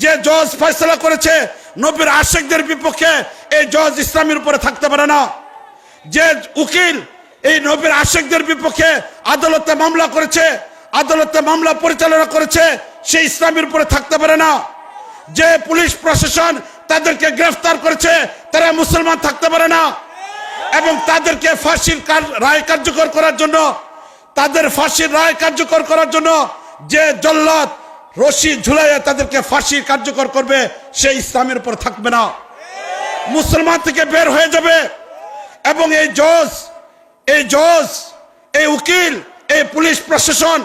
যে জজ ফয়সালা করেছে নবীর আশিকদের বিপক্ষে, এই জজ ইসলামের উপরে থাকতে পারে না। যে উকিল এই নবীর আশিকদের বিপক্ষে আদালতে মামলা করেছে, আদালতে মামলা পরিচালনা করেছে, সে ইসলামের উপরে থাকতে পারে না। যে পুলিশ প্রশাসন তাদেরকে গ্রেফতার করেছে, তারা মুসলমান থাকতে পারে না। এবং তাদেরকে ফাঁসির রায় কার্যকর করার জন্য, তাদের ফাঁসির রায় কার্যকর করার জন্য যে জল্লাদ রশি ঝুলাইয়া তাদেরকে ফাঁসি কার্যকর করবে, সে ইসলামের উপর থাকবে না, মুসলমান থেকে বের হয়ে যাবে। এবং এই জজ, এই উকিল, এই পুলিশ প্রশাসন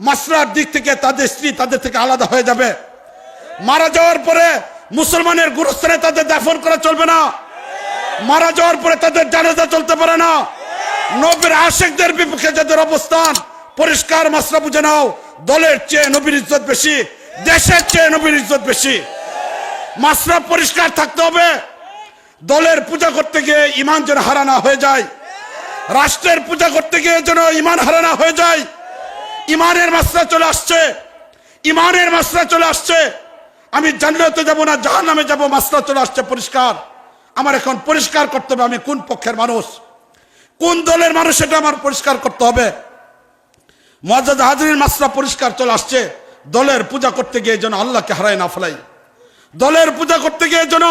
মাসলার দিক থেকে তাদের স্ত্রী তাদের থেকে আলাদা হয়ে যাবে। মারা যাওয়ার পরে মুসলমানের গুরুস্থানে তাদের দাফন করা চলবে না, মারা যাওয়ার পরে তাদের জানাজা চলতে পারে না। নবীর আশিকদের বিপক্ষে যাদের অবস্থান, পরিষ্কার মাসলা বুঝে নাও, দলের চেয়ে নবীর ইজ্জত বেশি, দেশের চেয়ে নবীর ইজ্জত বেশি। মাসলা পরিষ্কার থাকতে হবে। দলের পূজা করতে গিয়ে ইমান যেন হারানা হয়ে যায়, রাষ্ট্রের পূজা করতে গিয়ে যেন ইমান হারানা হয়ে যায়। ইমানের মাসলা চলে আসছে, ইমানের মাসলা চলে আসছে। আমি জান্নাতে যাব না জাহান্নামে যাব, মাসলা চলে আসছে পরিষ্কার। আমার এখন পরিষ্কার করতে হবে আমি কোন পক্ষের মানুষ, কোন দলের মানুষ, এটা আমার পরিষ্কার করতে হবে। মুআজ্জাজ হাজরিন, মাসলা পরিষ্কার চলে আসছে। দলের পূজা করতে গিয়ে যেন আল্লাহকে হারায় না ফেলাই, দলের পূজা করতে গিয়ে যেন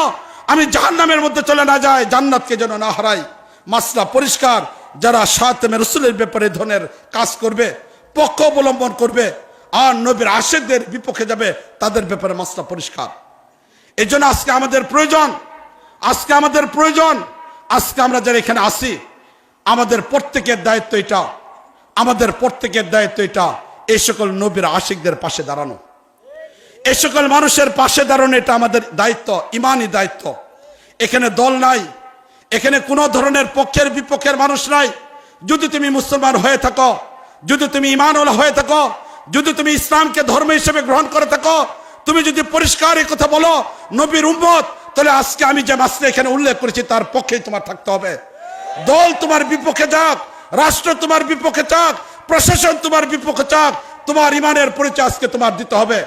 আমি জাহান্নামের মধ্যে চলে না যাই, জান্নাতকে যেন না হারাই। মাসলা পরিষ্কার। যারা শাতেমে রাসূলের ব্যাপারে ধরনের কাজ করবে, পক্ষ অবলম্বন করবে আর নবীর আশিকদের বিপক্ষে যাবে, তাদের ব্যাপারে মাসলা পরিষ্কার। এই জন্য আজকে আমাদের প্রয়োজন, আজকে আমরা যারা এখানে আসি, আমাদের প্রত্যেকের দায়িত্ব এটা, আমাদের প্রত্যেকের দায়িত্ব এটা, এই সকল নবীর আশিকদের পাশে দাঁড়ানো, এই সকল মানুষের পাশে দাঁড়ানো, এটা আমাদের দায়িত্ব, ইমানি দায়িত্ব। এখানে দল নাই, এখানে কোনো ধরনের পক্ষের বিপক্ষের মানুষ নাই। যদি তুমি মুসলমান হয়ে থাকো, যদি তুমি ইমানওয়ালা হয়ে থাকো, যদি তুমি ইসলামকে ধর্ম হিসেবে গ্রহণ করে থাকো, তুমি যদি পরিষ্কার এই কথা বলো নবীর উম্মত, তাহলে আজকে আমি যে মাসলা এখানে উল্লেখ করেছি তার পক্ষেই তোমার থাকতে হবে। দল তোমার বিপক্ষে যাক, রাষ্ট্র তোমার বিপক্ষে যাক, প্রশাসন তোমার বিপক্ষে যাক, তোমার ইমানের পরিচয় আজকে তোমার দিতে হবে।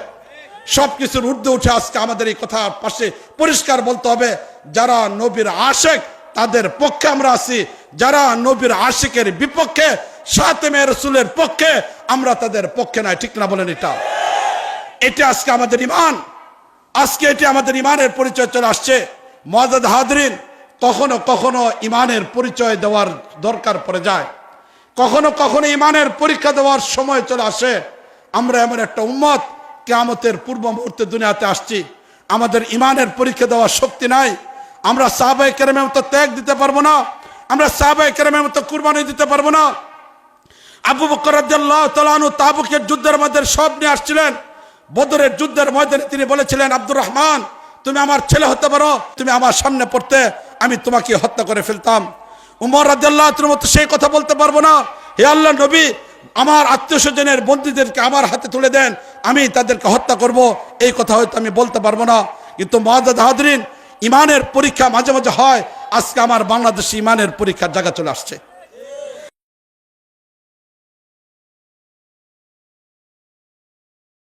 সবকিছুর ঊর্ধ্বে উঠে আজকে আমাদের এই কথা পাশে পরিষ্কার বলতে হবে, যারা নবীর আশিক তাদের পক্ষে আমরা আছি, যারা নবীর আশিকের বিপক্ষে, শাতেমে রাসূলের পক্ষে, আমরা তাদের পক্ষে নাই। ঠিক না বলেন? এটা আজকে আমাদের ইমান, আজকে এটি আমাদের ইমানের পরিচয় চলে আসছে। মুআজ্জাজ হাজরিন, কখনো কখনো ইমানের পরিচয় দেওয়ার দরকার পড়ে যায়, কখনো কখনো ইমানের পরীক্ষা দেওয়ার সময় চলে আসে। আমরা এমন একটা উম্মত, কিয়ামতের পূর্ব মুহূর্তে দুনিয়াতে আসছি, আমাদের ইমানের পরীক্ষা দেওয়ার শক্তি নাই। আমরা সাহাবায়ে কেরামের মতো ত্যাগ দিতে পারবো না, আমরা সাহাবায়ে কেরামের মতো কুরবানি দিতে পারবো না। আবু বকর রাদিয়াল্লাহু তাআলা আনহু তাবুকের যুদ্ধের মধ্যে সব নিয়ে আসছিলেন। বদরের যুদ্ধের ময়দানে তিনি বলেছিলেন, আব্দুর রহমান, তুমি আমার ছেলে হতে পারো, তুমি আমার সামনে পড়তে, আমি তোমাকে হত্যা করে ফেলতাম। উমর রাদিয়াল্লাহু তাআলার মতো সেই কথা বলতে পারবো না, হে আল্লাহর নবী, আমার আত্মীয় স্বজনের বন্দীদেরকে আমার হাতে তুলে দেন, আমি তাদেরকে হত্যা করব, এই কথা হয়তো আমি বলতে পারবো না। কিন্তু মুআজ্জাজ হাজরিন, ইমানের পরীক্ষা মাঝে মাঝে হয়। আজকে আমার বাংলাদেশে ইমানের পরীক্ষার জায়গা চলে আসছে।